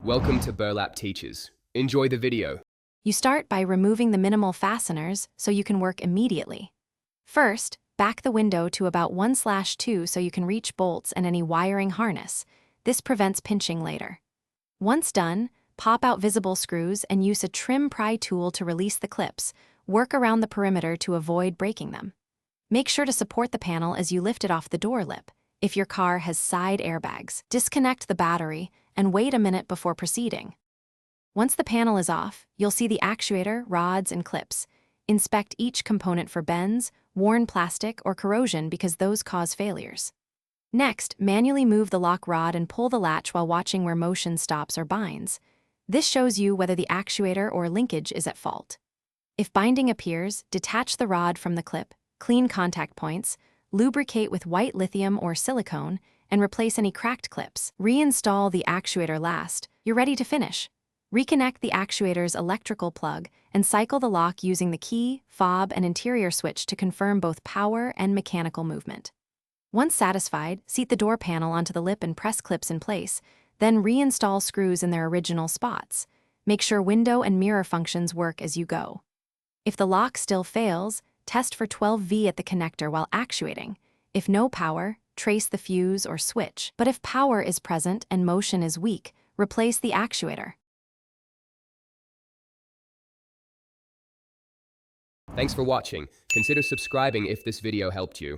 Welcome to Burlap Teachers. Enjoy the video. You start by removing the minimal fasteners so you can work immediately. First, back the window to about 1/2 so you can reach bolts and any wiring harness. This prevents pinching later. Once done, pop out visible screws and use a trim pry tool to release the clips. Work around the perimeter to avoid breaking them. Make sure to support the panel as you lift it off the door lip. If your car has side airbags, disconnect the battery and wait a minute before proceeding. Once the panel is off, you'll see the actuator, rods, and clips. Inspect each component for bends, worn plastic, or corrosion because those cause failures. Next, manually move the lock rod and pull the latch while watching where motion stops or binds. This shows you whether the actuator or linkage is at fault. If binding appears, detach the rod from the clip, clean contact points, lubricate with white lithium or silicone, and replace any cracked clips. Reinstall the actuator last. You're ready to finish. Reconnect the actuator's electrical plug and cycle the lock using the key, fob, and interior switch to confirm both power and mechanical movement. Once satisfied, seat the door panel onto the lip and press clips in place, then reinstall screws in their original spots. Make sure window and mirror functions work as you go. If the lock still fails, test for 12V at the connector while actuating. If no power, trace the fuse or switch. But if power is present and motion is weak, replace the actuator. Thanks for watching. Consider subscribing if this video helped you.